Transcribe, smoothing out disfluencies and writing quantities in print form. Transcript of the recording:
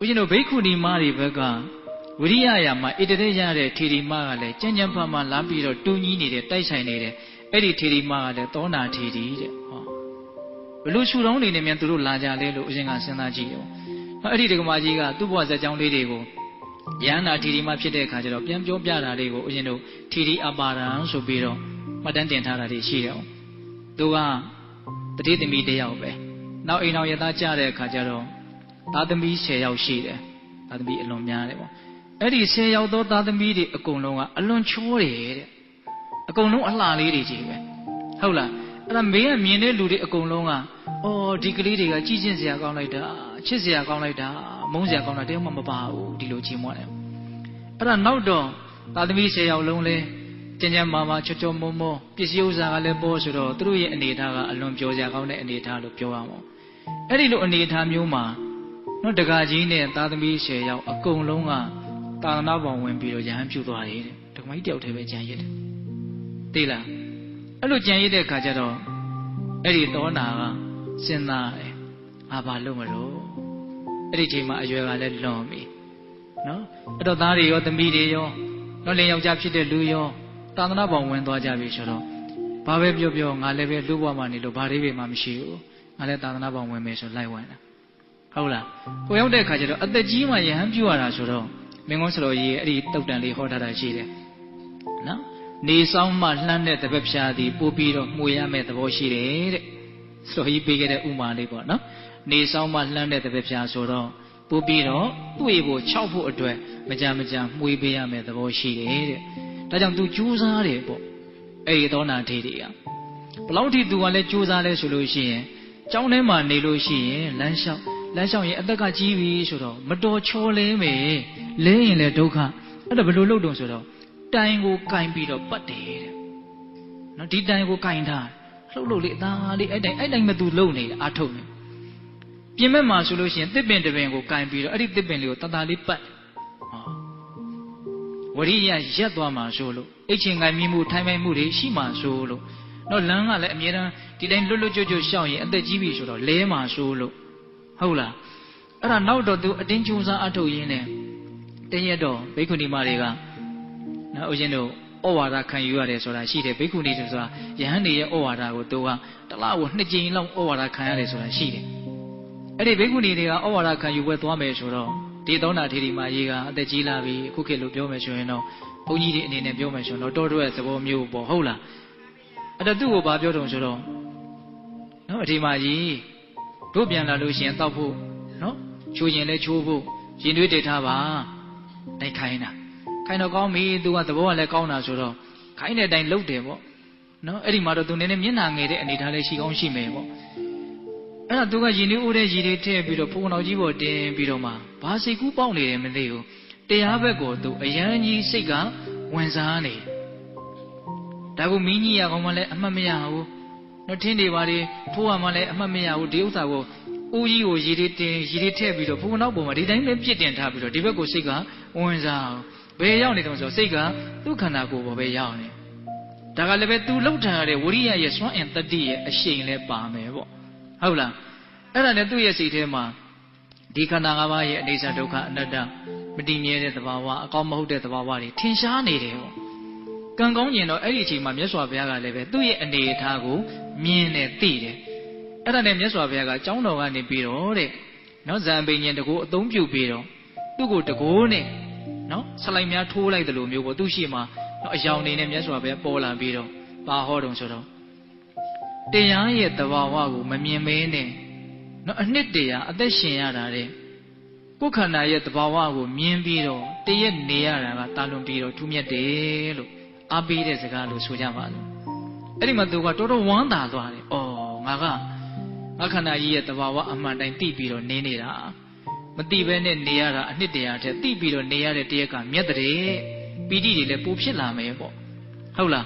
ဦးဇင်းတို့ဘိက္ခုနီမတွေဘက်ကဝိရိယယာမှာဣတရေရတဲ့ထေရီမကလည်းကြံ့ကြံ့ဖတ်မှလာပြီးတော့တူညီနေတယ်တိုက်ဆိုင်နေတယ်အဲ့ဒီထေရီမကလည်းသောနာထေရီတဲ့ဟောဘလို့ရှူတော်နေနေမြန်သူတို့လာကြလဲလို့ဦးဇင်းကစဉ်းစားကြည့်တယ်အဲ့ဒီဒကမာကြီးကသူ့ဘဝဇာတ်ကြောင်းလေးတွေကိုယန္နာထေရီမဖြစ်တဲ့အခါကျတော့ပြန်ပြောပြတာလေးကိုဦးဇင်းတို့ထေရီအပါရံဆိုပြီးတော့မှတ်တမ်းတင်ထားတာတွေရှိတယ်သူကတတိသမီးတယောက်ပဲနောက်အိမ်တော်ရသားကြတဲ့အခါကျတော့သားသမီး10ယောက်ရှိတယ်သားသမီးအလွန်များတယ်ပေါ့အဲ့ဒီ10ယောက်သောသားသမီးတွေအကုန်လုံးကအလွန်ချောတယ်တဲ့အကုန်လုံးအလှလေးတွေကြီးပဲဟုတ်လားအဲ့ဒါမင်းကမြင်တဲ့လူတွေအကုန်လုံးကအော်ဒီကလေးတွေကကြည်ကျင့်စရာကောင်းလိုက်တာချစ်စရာကောင်းလိုက်တာမုန်းစရာကောင်းတာတယောက်မှမပါဘူးဒီလိုချီးမွမ်းတယ်အဲ့ဒါနောက်တော့သားသမီး10ယောက်လုံးလဲကျန်ကျန်မာမာချောချောမောမောပစ္စည်းဥစ္စာကလည်းပေါ်ဆိုတော့သူတို့ရဲ့အနေအထားကအလွန်ပြောစရာကောင်းတဲ့အနေအထားလို့ပြောရမှာအဲ့ဒီလိုအနေအထားမျိုးမှာနော်တက္ကကြီးနဲ့သားသမီး10ယောက်အကုန်လုံးကသာသနာ့ဘောင်ဝင်ပြီးတော့ရဟန်းပြုသွားတယ်တဲ့တက္ကမကြီးတယောက်တည်းပဲကြံရစ်တယ်သိလားအဲ့လိုကြံရစ်တဲ့ခါကျတော့အဲ့ဒီသောနာကစဉ်းစားတယ်အာဘာလို့မလို့အဲ့ဒီချိန်မှာအရွယ်ကလည်းလွန်ပြီနော်အဲ့တော့သားတွေရောသမီးတွေရောနော်လင်ယောက်ျားဖြစ်တဲ့လူရောသာသနာ့ဘောင်ဝင်သွားကြပြီဆိုတော့ဘာပဲပြောပြောငါလည်းပဲလူ့ဘဝမှာနေလို့ဘာတွေပဲမှမရှိဘူးငါလည်းသာသနာ့ဘောင်ဝင်မယ်ဆိုလိုက်ဝင်တာဟုတ်လားကိုရောက်တဲ့အခါကျတော့အသက်ကြီးမှယဟန်ပြုရတာဆိုတော့မင်းကုန်းစတော်ကြီးရဲ့အဲ့ဒီတုတ်တန်လေးဟောထားတာရှိတယ်နော်နေဆောင်မှလှမ်းတဲ့တပတ်ဖြာသည်ပို့ပြီးတော့မှုရမယ့်သဘောရှိတယ်တဲ့စတော်ကြီးပေးခဲ့တဲ့ဥမာလေးပေါ့နော်နေဆောင်မှလှမ်းတဲ့တပတ်ဖြာဆိုတော့ပို့ပြီးတော့တွေ့ဖို့6ဖို့အတွက်မကြမှုပေးရမယ့်သဘောရှိတယ်တဲ့ဒါကြောင့် तू ကြိုးစားတယ်ပေါ့အဲ့ဒီသောနာထေတွေကဘလောက်ထိ तू ကလည်းကြိုးစားလဲဆိုလို့ရှိရင်ကျောင်းထဲမှာနေလို့ရှိရင်လမ်းလျှောက်ရင်အသက်ကကြီးပြီဆိုတော့မတော်ချောလဲမယ်လဲရင်လည်းဒုက္ခအဲ့ဒါဘယ်လိုလုပ်တုံဆိုတော့တိုင်ကိုကင်ပြီးတော့ပတ်တယ်တဲ့နော်ဒီတိုင်ကိုကင်ထားလှုပ်လေးအသားလေးအဲ့တိုင်မ तू လုံနေအာထုတ်နေပြင်မဲ့မှာဆိုလို့ရှိရင်တစ်ပင်တစ်ပင်ကိုကင်ပြီးတော့အဲ့ဒီတစ်ပင်လေးကိုတတလေးပတ်ဝရိယရက်သွားမှာဆိုလို့အိတ်ချင်ကင်မိမှုထိုင်မိုက်မှုတွေရှိမှာဆိုလို့တော့လမ်းကလည်းအမြဲတမ်းဒီတိုင်းလွတ်ကျွတ်ရှောက်ရင်အသက်ကြီးပြီဆိုတော့လဲမှာဆိုလို့ဟုတ်လားအဲ့ဒါနောက်တော့သူအတင်းကြိုးစားအထုတ်ရင်းနဲ့တည့်ရတော့ဘိက္ခုနီမတွေကနော်ဦးဇင်းတို့ဩဝါဒခံယူရတယ်ဆိုတာရှိတယ်ဘိက္ခုနီဆိုတာယဟန်တွေရဲ့ဩဝါဒကိုသူကတစ်လကို2ကြိမ်လောက်ဩဝါဒခံရတယ်ဆိုတာရှိတယ်အဲ့ဒီဘိက္ခုနီတွေကဩဝါဒခံယူပွဲသွားမယ်ဆိုတော့ဒီသောနာထေရီမကြီးကအသက်ကြီးလာပြီခုခေတ်လို့ပြောမယ်ဆိုရင်တော့ဘုန်းကြီးတွေအနေနဲ့ပြောမယ်ဆိုတော့တော်တော်ရဲ့သဘောမျိုးပေါ့ဟုတ်လားအဲ့တော့သူ့ကိုဘာပြောတုံဆိုတော့နော်အထေမကြီးတို့ပြန်လာလို့ရှိရင်တောက်ဖို့နော်ချိုးရင်လည်းချိုးဖို့ရင်သွေးတိတ်ထားပါတိုက်ခိုင်းတာခိုင်းတော့ကောင်းပြီသူကသဘောကလည်းကောင်းတာဆိုတော့ခိုင်းတဲ့အတိုင်းလုပ်တယ်ပေါ့နော်အဲ့ဒီမှာတော့သူနည်းနည်းမျက်နှာငယ်တဲ့အနေထားလေးရှိကောင်းရှိမယ်ပေါ့အဲ့ဒါသူကရင်သွေးအိုးတဲ့ရည်တွေထည့်ပြီးတော့ဖုံတော်ကြီးပေါ်တင်ပြီးတော့မှဘာစိတ်ကူးပေါက်နေတယ်မသိဘူးတရားဘက်ကိုသူအယမ်းကြီးစိတ်ကဝင်စားနေဒါကိုမင်းကြီးရကောင်မှလည်းအမှတ်မရဘူးနော်ထင်းတွေပါလေထိုးရမှလည်းအမှတ်မရဘူးဒီဥစ္စာကိုဦးကြီးကိုရည်တွေတင်ရည်တွေထည့်ပြီးတော့ဖုံနောက်ပေါ်မှာဒီတိုင်းပဲပြစ်တင်ထားပြီးတော့ဒီဘက်ကိုစိတ်ကဝင်စားဘယ်ရောက်နေတယ်ဆိုတော့စိတ်ကသူ့ခန္ဓာကိုယ်ပေါ်ပဲရောက်နေဒါကလည်းပဲသူလှုပ်ထန်ရတဲ့ဝိရိယရဲ့စွမ်းအင်တတိရဲ့အရှိန်လည်းပါမယ်ပေါ့ဟုတ်လားအဲ့ဒါနဲ့သူ့ရဲ့စိတ်ထဲမှာဒီခန္ဓာ၅ပါးရဲ့အနိစ္စဒုက္ခအနတ္တမတည်မြဲတဲ့သဘာဝအကောင်းမဟုတ်တဲ့သဘာဝတွေထင်ရှားနေတယ်ပေါ့ကံကောင်းကျင်တော့အဲ့ဒီအချိန်မှာမြတ်စွာဘုရားကလည်းပဲသူ့ရဲ့အနေအထားကိုမြင်နေသိတယ်အဲ့ဒါနဲ့မြတ်စွာဘုရားကကျောင်းတော်ကနေပြီးတော့တဲ့နော်ဇံပိညင်တကူအသုံးပြုပြီးတော့သူ့ကိုတကူနဲ့နော်ဆလိုက်များထိုးလိုက်တယ်လို့မျိုးပေါ့သူ့ရှိမှာနော်အယောင်နေနဲ့မြတ်စွာဘုရားပေါ်လာပြီးတော့ဘာဟောတုံဆိုတော့တရားရဲ့သဘာဝကိုမမြင်မဲနဲ့နော်အနှစ်တရာအသက်ရှင်ရတာတဲ့ကိုယ်ခန္ဓာရဲ့သဘာဝကိုမြင်ပြီးတော့တရက်နေရတာကတာလွန်ပြီးတော့ထူးမြတ်တယ်လို့အားပေးတဲ့စကားလို့ဆိုကြပါလို့အဲ့ဒီမှာသူကတော်တော်ဝမ်းသာသွားတယ်။အော်ငါခန္ဓာကြီးရဲ့သဘာဝအမှန်တိုင်းသိပြီးတော့နေနေတာမသိဘဲနဲ့နေရတာအနှစ်တရာတည်းသိပြီးတော့နေရတဲ့တရက်ကမြတ်တဲ့ပီတိတွေလည်းပိုဖြစ်လာမယ်ပေါ့ဟုတ်လား